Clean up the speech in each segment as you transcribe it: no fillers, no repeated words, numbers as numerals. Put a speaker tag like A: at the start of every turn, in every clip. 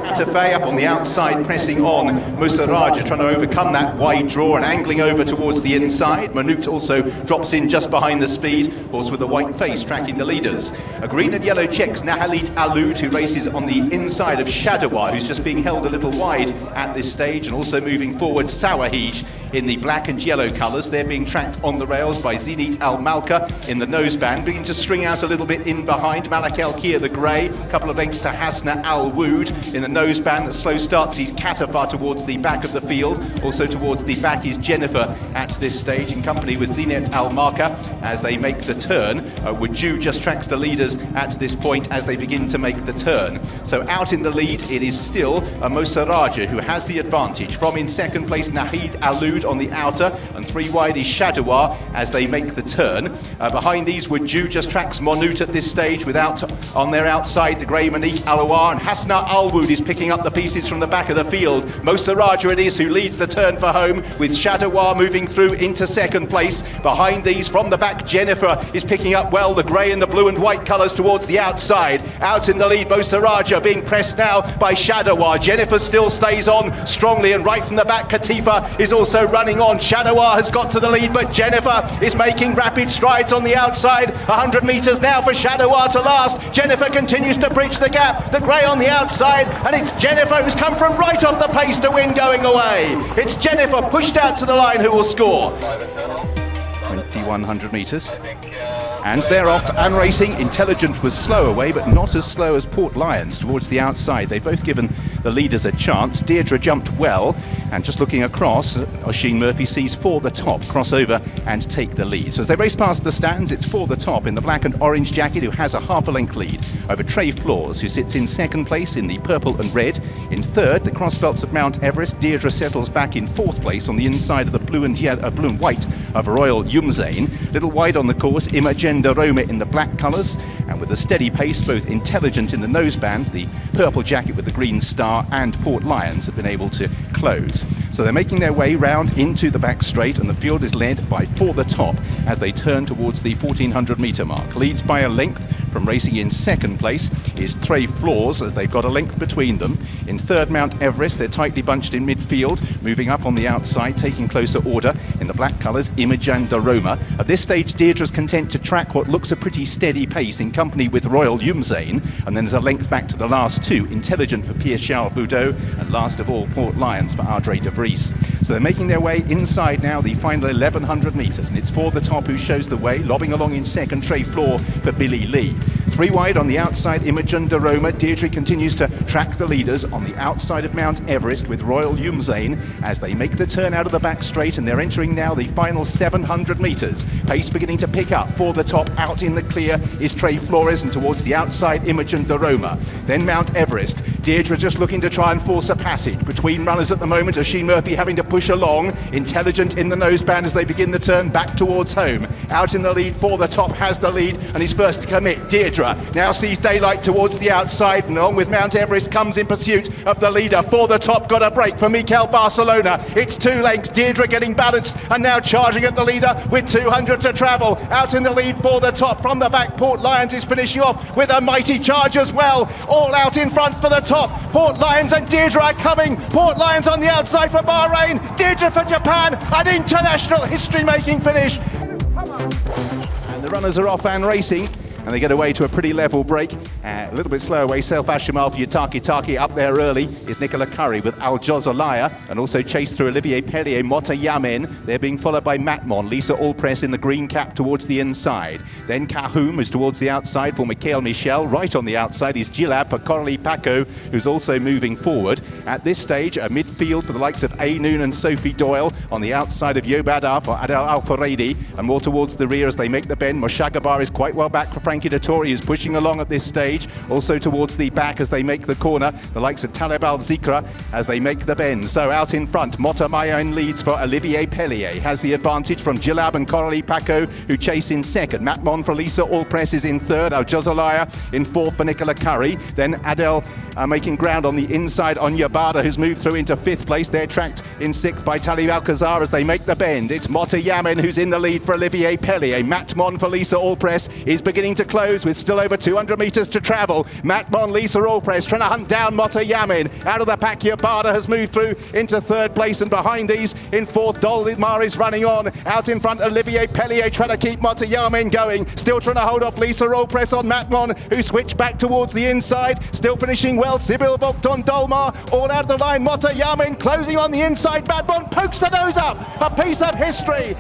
A: Atafay up on the outside, pressing on. Musaraja trying to overcome that wide draw and angling over towards the inside. Manute also drops in just behind the speed, horse with a white face tracking the leaders. A green and yellow checks Nahalit Aloud, who races on the inside of Shadawar, who's just being held a little wide at this stage, and also moving forward Sawahij in the black and yellow colours. They're being tracked on the rails by Zenit Al Malka in the noseband, beginning to string out a little bit in behind. Malak El Kia the grey, a couple of lengths to Hasna Al Wood in the noseband. The slow start sees Katafar towards the back of the field. Also towards the back is Jennifer at this stage, in company with Zenit Al Malka as they make the turn. Waju just tracks the leaders at this point as they begin to make the turn. So out in the lead, it is still Musaraja who has the advantage. From in second place, Nahid Aloud on the outer, and three wide is Shadawar as they make the turn. Behind these, Waju just tracks Monut at this stage, without on their outside the grey Monique Alawar, and Hasna Alwood is picking up the pieces from the back of the field. Musaraja it is who leads the turn for home, with Shadawar moving through into second place. Behind these, from the back, Jennifer is picking up well the grey and the blue and white colours towards the outside. Out in the lead, Musaraja being pressed now by Shadawar. Jennifer still stays on strongly, and right from the back, Katifa is also running on. Shadawar has got to the lead, but Jennifer is making rapid strides on the outside. 100 metres now for Shadawar to last. Jennifer continues to bridge the gap. The grey on the outside, and it's Jennifer who's come from right off the pace to win going away. It's Jennifer pushed out to the line who will score. 2100 metres. And they're off and racing. Intelligent was slow away, but not as slow as Port Lions towards the outside. They've both given the leaders a chance. Deirdre jumped well, and just looking across, Oisin Murphy sees For the Top cross over and take the lead. So as they race past the stands, it's For the Top in the black and orange jacket, who has a half a length lead over Trey Floors, who sits in second place in the purple and red. In third, the crossbelts of Mount Everest. Deirdre settles back in fourth place on the inside of the blue and white of Royal Yumzane. Little wide on the course, Imogen de Roma in the black colours, and with a steady pace, both Intelligent in the noseband, the purple jacket with the green star, and Port Lions have been able to close. So they're making their way round into the back straight, and the field is led by For the Top as they turn towards the 1400 metre mark. Leads by a length. From racing in second place is Trey Floors, as they've got a length between them. In third, Mount Everest. They're tightly bunched in midfield, moving up on the outside, taking closer order. In the black colours, Imogen de Roma. At this stage, Deirdre's content to track what looks a pretty steady pace in company with Royal Yumzane, and then there's a length back to the last two. Intelligent for Pierre-Charles Boudot, and last of all, Port Lions for Ardre de Vries. So they're making their way inside now, the final 1100 metres, and it's For the Top who shows the way, lobbing along in second, Trey Floor for Billy Lee. Three wide on the outside, Imogen de Roma. Deirdre continues to track the leaders on the outside of Mount Everest with Royal Yumzane as they make the turn out of the back straight, and they're entering now the final 700 metres. Pace beginning to pick up. For the Top out in the clear is Trey Flores, and towards the outside, Imogen de Roma. Then Mount Everest. Deirdre just looking to try and force a passage between runners at the moment. Oisin Murphy having to push along. Intelligent in the noseband as they begin the turn back towards home. Out in the lead, For the Top has the lead and he's first to commit. Deirdre now sees daylight towards the outside, and along with Mount Everest comes in pursuit of the leader. For the Top got a break for Mikel Barcelona. It's 2 lengths. Deirdre getting balanced and now charging at the leader with 200 to travel. Out in the lead, For the Top. From the back, Port Lions is finishing off with a mighty charge as well. All out in front for the top. Port Lions and Deirdre are coming. Port Lions on the outside for Bahrain. Deirdre for Japan. An international history-making finish. And the runners are off and racing, and they get away to a pretty level break. A little bit slow away, Self Ashamal for Yutaki. Up there early is Nicola Curry with Al Jozalaya, and also chased through Olivier Pellier, Mota Yamen. They're being followed by Matmon, Lisa Allpress in the green cap towards the inside. Then Cahoom is towards the outside for Mikhail Michel. Right on the outside is Gilab for Coralie Paco, who's also moving forward. At this stage, a midfield for the likes of A. Noon and Sophie Doyle. On the outside of Yobada for Adel Al-Faredi, and more towards the rear as they make the bend. Moshagabar is quite well back for Frankie Dettori, is pushing along at this stage. Also towards the back as they make the corner, the likes of Taleb Al-Zikra as they make the bend. So out in front, Mota Mayan leads for Olivier Pellier. Has the advantage from Gilab and Coralie Paco, who chase in second. Matmon for Lisa Allpress is in third. Al Jozalaya in fourth for Nicola Curry. Then Adel making ground on the inside on Yabada, who's moved through into fifth place. They're tracked in sixth by Talib Alcazar as they make the bend. It's Mota Yamen who's in the lead for Olivier Pellier. Matmon for Lisa Allpress is beginning to to close with still over 200 metres to travel. MATMON, Lisa Allpress trying to hunt down Mota Yamin. Out of the pack, Yabada has moved through into third place, and behind these in fourth, Dolmar is running on. Out in front, Olivier Pellier trying to keep Mota Yamin going. Still trying to hold off Lisa Allpress on MATMON, who switched back towards the inside. Still finishing well, Sibyl Vogt on Dolmar. All out of the line, Mota Yamin closing on the inside. MATMON pokes the nose up. A piece of history.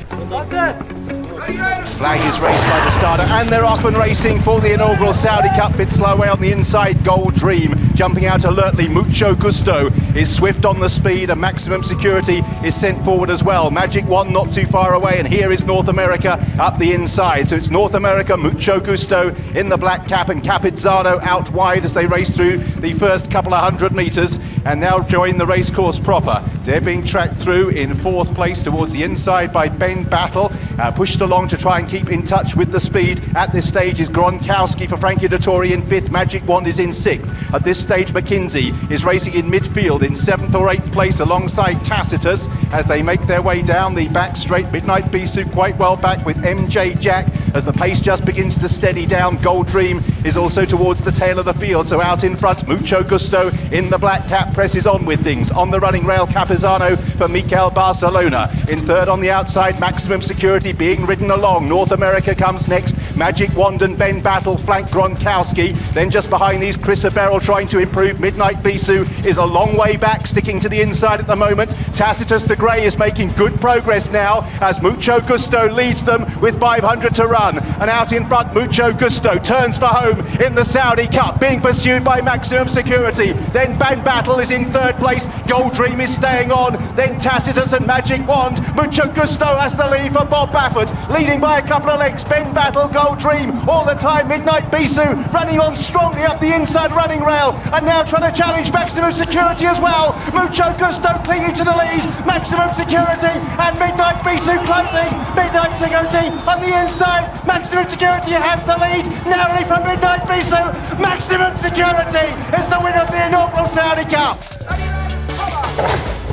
A: Flag is raised by the starter, and they're off and racing for the inaugural Saudi Cup. Bit slow away on the inside, Gold Dream jumping out alertly. Mucho Gusto is swift on the speed, and Maximum Security is sent forward as well. Magic One not too far away, and here is North America up the inside. So it's North America, Mucho Gusto in the black cap, and Capizzano out wide as they race through the first couple of 100 metres, and now join the racecourse proper. They're being tracked through in fourth place towards the inside by Ben Battle, pushed along to try and keep in touch with the speed. At this stage is Gronkowski for Frankie Dettori in fifth. Magic Wand is in sixth. At this stage, McKinsey is racing in midfield in seventh or eighth place alongside Tacitus as they make their way down the back straight. Midnight Bisou quite well back with MJ Jack as the pace just begins to steady down. Gold Dream is also towards the tail of the field, so out in front, Mucho Gusto in the black cap presses on with things. On the running rail, Capizzano for Mikel Barcelona. In third on the outside, Maximum Security being ridden along. North America comes next. Magic Wand and Ben Battle flank Gronkowski. Then just behind these, Chris Aberrell trying to improve. Midnight Bisou is a long way back, sticking to the inside at the moment. Tacitus the Grey is making good progress now as Mucho Gusto leads them with 500 to run. And out in front, Mucho Gusto turns for home in the Saudi Cup, being pursued by Maximum Security. Then Ben Battle is in third place. Gold Dream is staying on. Then Tacitus and Magic Wand. Mucho Gusto has the lead for Bob Baffert, leading by a couple of lengths. Ben Battle, Gold Dream all the time. Midnight Bisou running on strongly up the inside running rail, and now trying to challenge Maximum Security as well. Mucho Gusto clinging to the lead. Maximum Security and Midnight Bisou closing. Midnight Security on the inside. Maximum Security has the lead narrowly from Midnight Bisou. Maximum Security is the winner of the inaugural Saudi Cup.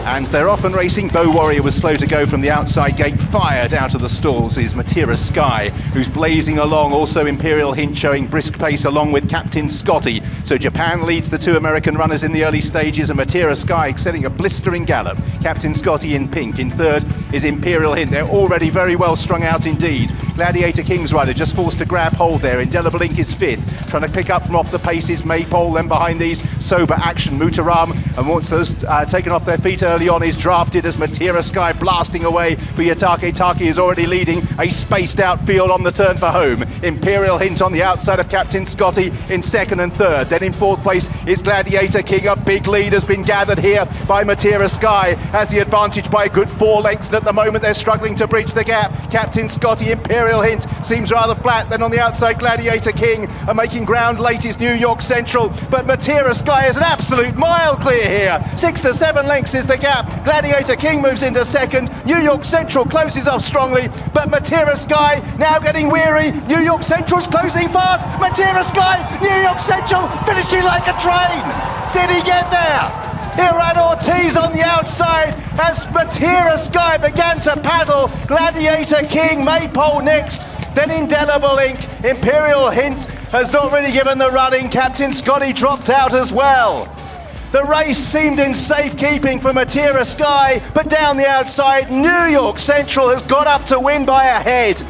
A: And they're off and racing. Bow Warrior was slow to go from the outside gate. Fired out of the stalls is Matira Sky, who's blazing along. Also Imperial Hint showing brisk pace along with Captain Scotty. So Japan leads the two American runners in the early stages, and Matira Sky setting a blistering gallop. Captain Scotty in pink. In third is Imperial Hint. They're already very well strung out indeed. Gladiator King's Rider just forced to grab hold there. Indelible Ink is fifth. Trying to pick up from off the paces, Maypole. Then behind these, Sober Action, Mutaram, and once those taken off their feet early on is drafted as Matira Sky blasting away for Yatake. Taki is already leading a spaced out field on the turn for home. Imperial Hint on the outside of Captain Scotty in second and third. Then in fourth place is Gladiator King. A big lead has been gathered here by Matira Sky, has the advantage by a good 4 lengths, and at the moment they're struggling to bridge the gap. Captain Scotty, Imperial Hint seems rather flat. Then on the outside, Gladiator King are making ground late is New York Central, but Matira Sky is an absolute mile clear here. 6 to 7 lengths is the gap. Gladiator King moves into second. New York Central closes off strongly, but Matira Sky now getting weary. New York Central's closing fast. Matira Sky, New York Central finishing like a train. Did he get there? Irad Ortiz on the outside as Matira Sky began to paddle. Gladiator King, Maypole next. Then Indelible Ink. Imperial Hint has not really given the running. Captain Scotty dropped out as well. The race seemed in safekeeping for Matira Sky, but down the outside, New York Central has got up to win by a head.